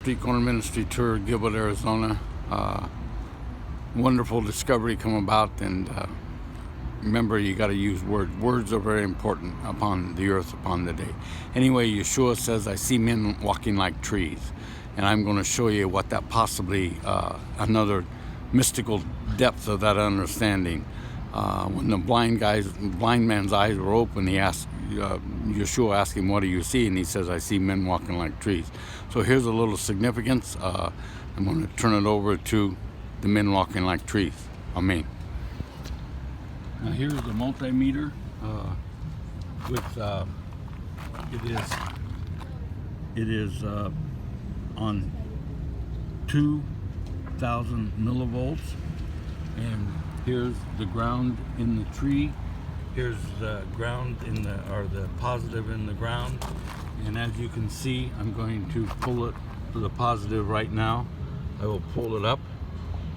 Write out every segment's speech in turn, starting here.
Street Corner Ministry tour, Gilbert, Arizona. Wonderful discovery come about, and remember, you got to use words. Words are very important upon the earth, upon the day. Anyway, Yeshua says, I see men walking like trees. And I'm going to show you what that possibly, another mystical depth of that understanding. When the blind man's eyes were open, he asked, Yeshua asked him, what do you see? And he says, I see men walking like trees. So here's a little significance. I'm going to turn it over to the men walking like trees. Amen. Now here's the multimeter with it is on 2,000 millivolts, and here's the ground in the tree. Here's the ground in the positive in the ground, and as you can see, I'm going to pull it to the positive right now. I will pull it up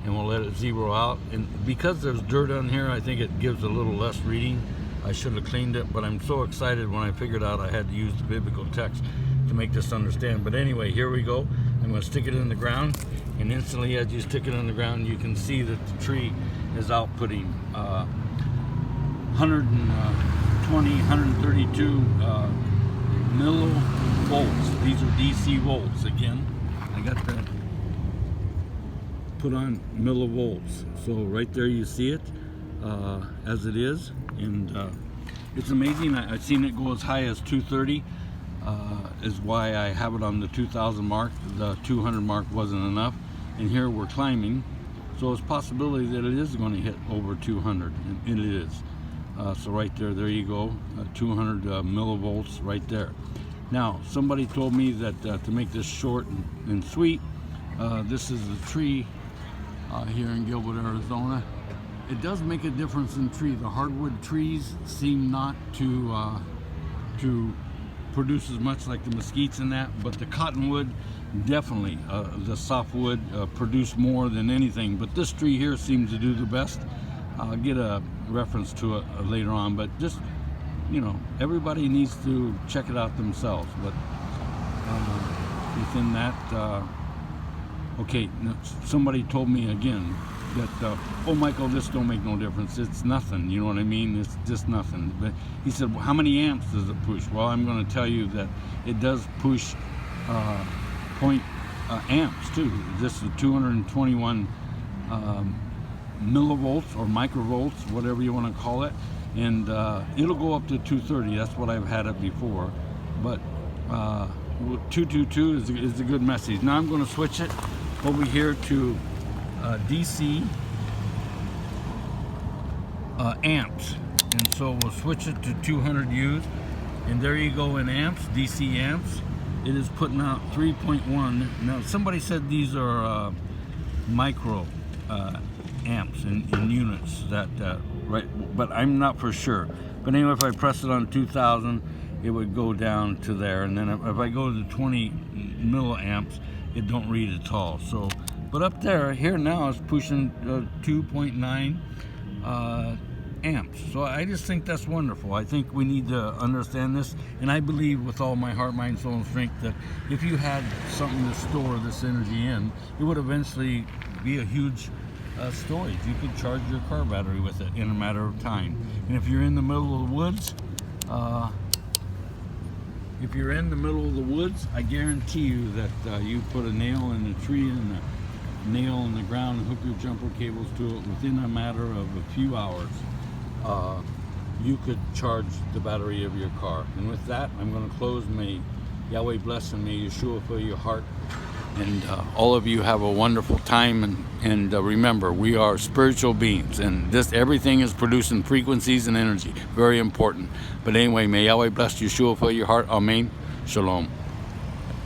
and we'll let it zero out, and because there's dirt on here, I think it gives a little less reading. I should have cleaned it, but I'm so excited when I figured out I had to use the biblical text to make this understand. But anyway, here we go. I'm going to stick it in the ground, and instantly as you stick it in the ground, you can see that the tree is outputting 120, 132 millivolts. These are DC volts. Again, I got that put on millivolts. So right there you see it as it is, and it's amazing. I've seen it go as high as 230. Is why I have it on the 2,000 mark. The 200 mark wasn't enough, and here we're climbing, so it's a possibility that it is going to hit over 200, and it is. So right there you go, 200 millivolts right there. Now somebody told me that to make this short and sweet, this is the tree here in Gilbert, Arizona. It does make a difference in tree. The hardwood trees seem not to produce as much like the mesquites and that, but the cottonwood definitely, the softwood produce more than anything. But this tree here seems to do the best. I'll get a reference to it later on, but just, you know, everybody needs to check it out themselves. But within that, okay, somebody told me again that, oh Michael, this don't make no difference. It's nothing, you know what I mean? It's just nothing. But he said, well, how many amps does it push? Well, I'm going to tell you that it does push point amps too. This is 221 millivolts or microvolts, whatever you want to call it, and it'll go up to 230. That's what I've had it before, but 222 is a good message. Now I'm going to switch it over here to DC amps, and so we'll switch it to 200 U's, and there you go in amps, DC amps. It is putting out 3.1. Now somebody said these are micro amps in units, that right, but I'm not for sure. But anyway, if I press it on 2,000, it would go down to there, and then if I go to 20 milliamps, it don't read at all. So, but up there, here now is pushing 2.9 amps. So I just think that's wonderful. I think we need to understand this, and I believe with all my heart, mind, soul, and strength that if you had something to store this energy in, it would eventually be a huge storage. You could charge your car battery with it in a matter of time. And if you're in the middle of the woods, I guarantee you that you put a nail in the tree and a nail in the ground and hook your jumper cables to it within a matter of a few hours, you could charge the battery of your car. And with that, I'm going to close. May Yahweh bless, and may Yeshua fill your heart. And all of you have a wonderful time, and remember, we are spiritual beings, and everything is producing frequencies and energy. Very important. But anyway, may Yahweh bless, Yeshua fill your heart. Amen. Shalom.